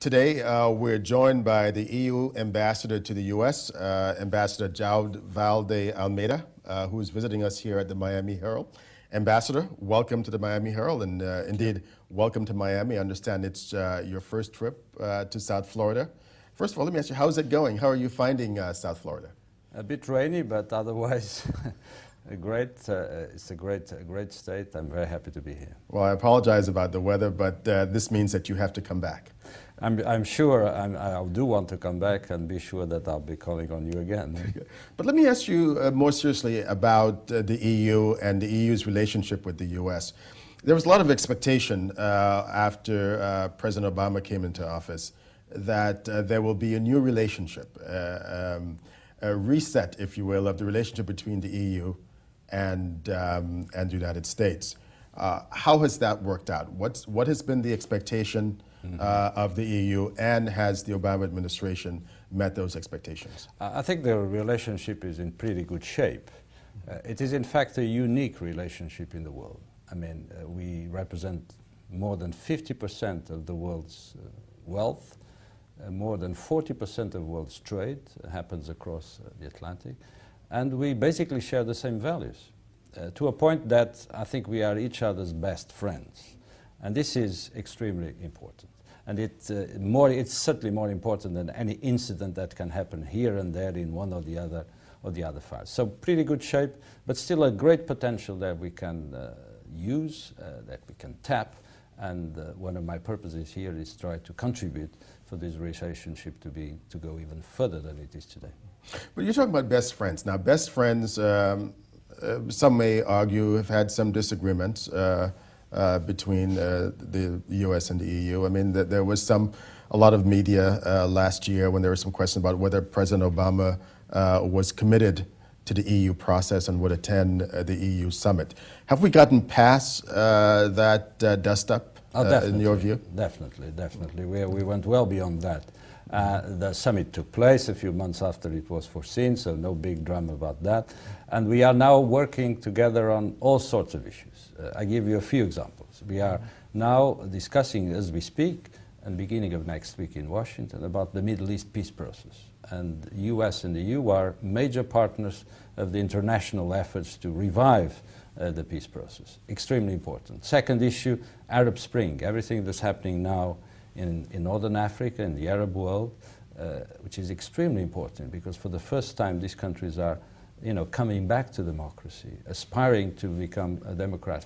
Today, we're joined by the EU ambassador to the U.S., Ambassador Val De Almeida, who is visiting us here at the Miami Herald. Ambassador, welcome to the Miami Herald, and indeed, welcome to Miami. I understand it's your first trip to South Florida. First of all, let me ask you, how's it going? How are you finding South Florida? A bit rainy, but otherwise it's a great state. I'm very happy to be here. Well, I apologize about the weather, but this means that you have to come back. I'm sure I do want to come back and be sure that I'll be calling on you again. But let me ask you more seriously about the EU and the EU's relationship with the US. There was a lot of expectation after President Obama came into office that there will be a new relationship, a reset, if you will, of the relationship between the EU and the United States. How has that worked out? What has been the expectation of the EU, and has the Obama administration met those expectations? I think the relationship is in pretty good shape. It is in fact a unique relationship in the world. I mean, we represent more than 50% of the world's wealth, more than 40% of the world's trade happens across the Atlantic, and we basically share the same values to a point that I think we are each other's best friends. And this is extremely important. And it's certainly more important than any incident that can happen here and there in one or the other files. So pretty good shape, but still a great potential that we can use, that we can tap. And one of my purposes here is try to contribute for this relationship to go even further than it is today. But you're talking about best friends. Now, best friends, some may argue, have had some disagreements between the U.S. and the EU. I mean, there was a lot of media last year when there was some question about whether President Obama was committed to the EU process and would attend the EU summit. Have we gotten past that dust-up, in your view? Definitely. We went well beyond that. The summit took place a few months after it was foreseen, so no big drama about that. And we are now working together on all sorts of issues. I give you a few examples. We are now discussing, as we speak, and beginning of next week in Washington, about the Middle East peace process. And the US and the EU are major partners of the international efforts to revive the peace process. Extremely important. Second issue, Arab Spring, everything that's happening now in Northern Africa, in the Arab world, which is extremely important because for the first time these countries are coming back to democracy, aspiring to become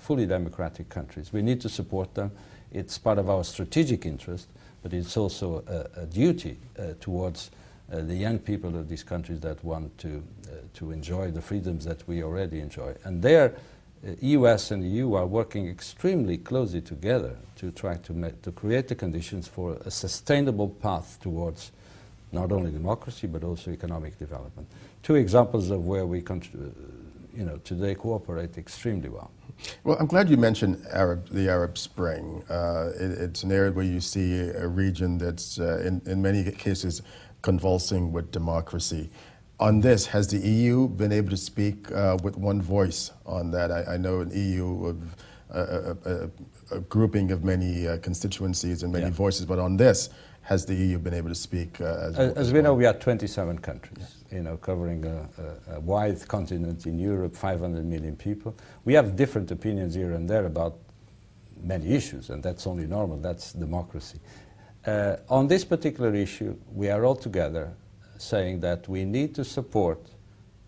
fully democratic countries. We need to support them. It's part of our strategic interest, but it's also a duty towards the young people of these countries that want to enjoy the freedoms that we already enjoy. And there, US and the EU are working extremely closely together to try to create the conditions for a sustainable path towards not only democracy but also economic development. Two examples of where we today cooperate extremely well. Well, I'm glad you mentioned the Arab Spring. It's an area where you see a region that's in many cases convulsing with democracy. On this, has the EU been able to speak with one voice on that? I know an EU, a grouping of many constituencies and many voices, but on this, has the EU been able to speak as we know, we are 27 countries, covering a wide continent in Europe, 500 million people. We have different opinions here and there about many issues, and that's only normal, that's democracy. On this particular issue, we are all together saying that we need to support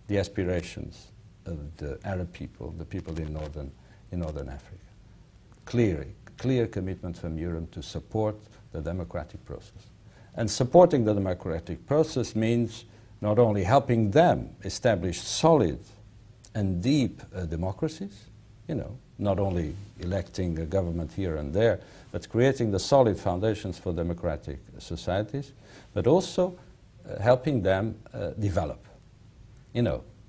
the aspirations of the Arab people, the people in Northern Africa. Clear commitment from Europe to support the democratic process. And supporting the democratic process means not only helping them establish solid and deep democracies, not only electing a government here and there, but creating the solid foundations for democratic societies, but also helping them develop.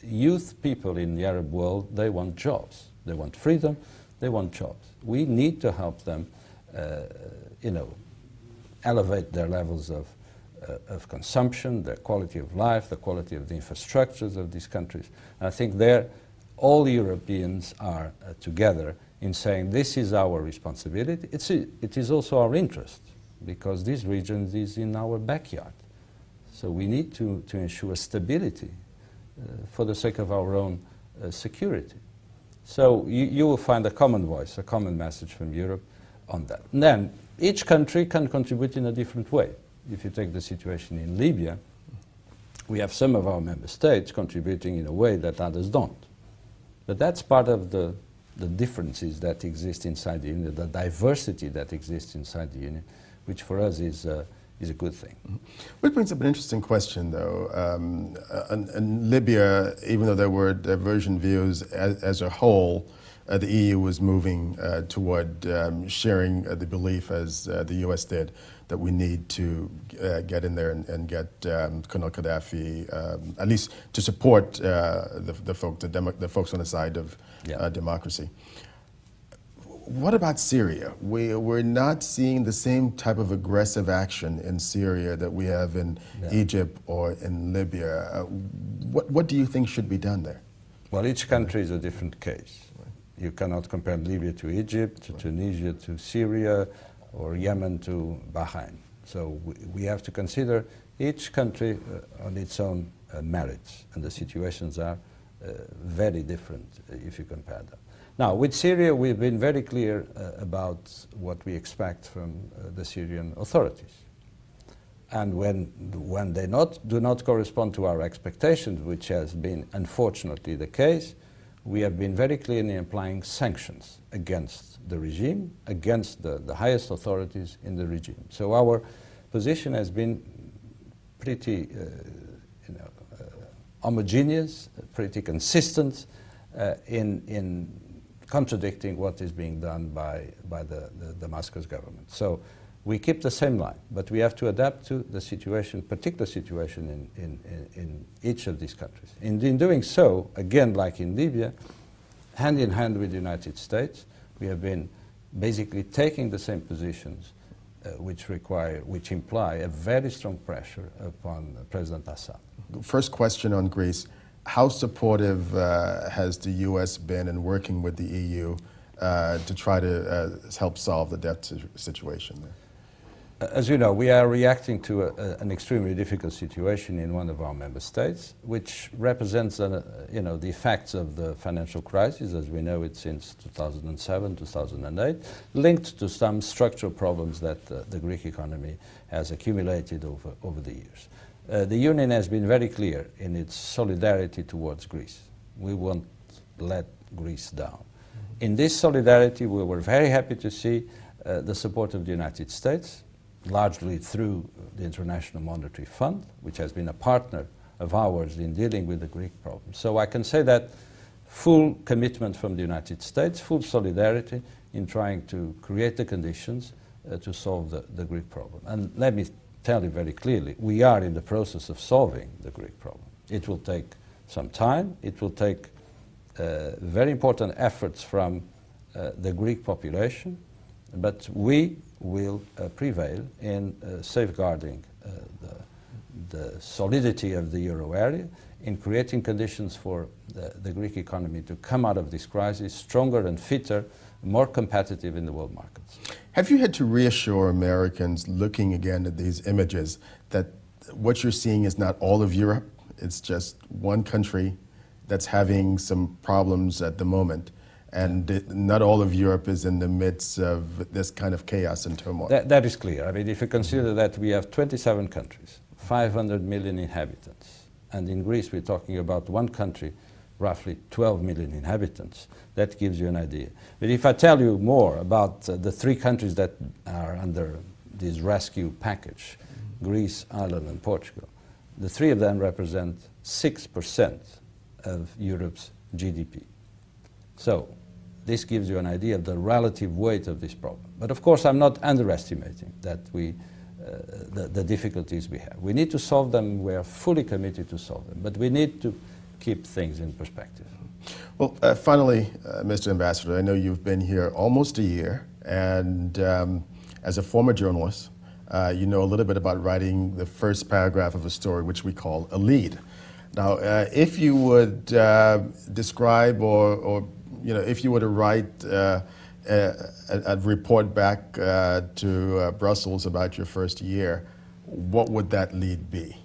Youth people in the Arab world, they want jobs. They want freedom, they want jobs. We need to help them, elevate their levels of consumption, their quality of life, the quality of the infrastructures of these countries. And I think there, all Europeans are together in saying this is our responsibility. It is also our interest because this region is in our backyard. So we need to ensure stability for the sake of our own security. So you will find a common voice, a common message from Europe on that. And then each country can contribute in a different way. If you take the situation in Libya, we have some of our member states contributing in a way that others don't. But that's part of the differences that exist inside the Union, the diversity that exists inside the Union, which for us is a good thing. Which brings up an interesting question, though. In Libya, even though there were divergent views as a whole, the EU was moving toward sharing the belief, as the US did, that we need to get in there and get Colonel Gaddafi, at least to support the folks on the side of democracy. What about Syria? We're not seeing the same type of aggressive action in Syria that we have in Egypt or in Libya. What do you think should be done there? Well, each country is a different case. Right. You cannot compare Libya to Egypt, to Tunisia to Syria, or Yemen to Bahrain. So we have to consider each country on its own merits, and the situations are very different if you compare them. Now, with Syria, we've been very clear about what we expect from the Syrian authorities. And when they do not correspond to our expectations, which has been unfortunately the case, we have been very clear in applying sanctions against the regime, against the highest authorities in the regime. So our position has been pretty homogeneous, pretty consistent in contradicting what is being done by the Damascus government. So we keep the same line, but we have to adapt to the situation, particular situation in each of these countries. In doing so, again, like in Libya, hand in hand with the United States, we have been basically taking the same positions which imply a very strong pressure upon President Assad. First question on Greece. How supportive has the U.S. been in working with the EU to try to help solve the debt situation there? As you know, we are reacting to an extremely difficult situation in one of our member states, which represents the effects of the financial crisis, as we know it since 2007, 2008, linked to some structural problems that the Greek economy has accumulated over the years. The Union has been very clear in its solidarity towards Greece. We won't let Greece down. In this solidarity, we were very happy to see the support of the United States, largely through the International Monetary Fund, which has been a partner of ours in dealing with the Greek problem. So I can say that full commitment from the United States, full solidarity in trying to create the conditions to solve the Greek problem. And let me tell you very clearly, we are in the process of solving the Greek problem. It will take some time. It will take very important efforts from the Greek population, but we will prevail in safeguarding the solidity of the euro area, in creating conditions for the Greek economy to come out of this crisis stronger and fitter, more competitive in the world markets. Have you had to reassure Americans looking again at these images that what you're seeing is not all of Europe, it's just one country that's having some problems at the moment, and not all of Europe is in the midst of this kind of chaos and turmoil? That is clear. I mean, if you consider that we have 27 countries, 500 million inhabitants, and in Greece we're talking about one country, roughly 12 million inhabitants, that gives you an idea. But if I tell you more about the three countries that are under this rescue package, Greece, Ireland and Portugal, the three of them represent 6% of Europe's GDP. So this gives you an idea of the relative weight of this problem. But of course, I'm not underestimating that the difficulties we have. We need to solve them. We are fully committed to solve them. But we need to keep things in perspective. Well, finally, Mr. Ambassador, I know you've been here almost a year, and as a former journalist, you know a little bit about writing the first paragraph of a story, which we call a lead. Now, if you would describe or if you were to write a report back to Brussels about your first year, what would that lead be?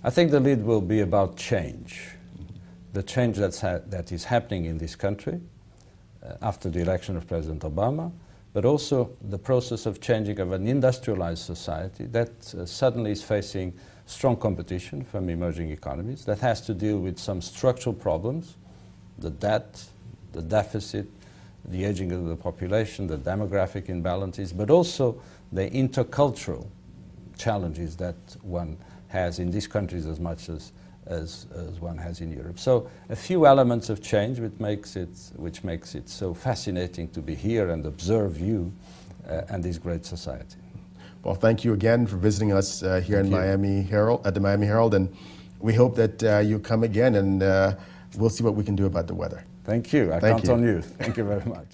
I think the lead will be about change. The change that is happening in this country after the election of President Obama, but also the process of changing of an industrialized society that suddenly is facing strong competition from emerging economies, that has to deal with some structural problems, the debt, the deficit, the aging of the population, the demographic imbalances, but also the intercultural challenges that one has in these countries as much as one has in Europe. So a few elements of change which makes it so fascinating to be here and observe you and this great society. Well, thank you again for visiting us here in Miami Herald, at the Miami Herald, and we hope that you come again and we'll see what we can do about the weather. Thank you. I count on you. Thank you very much.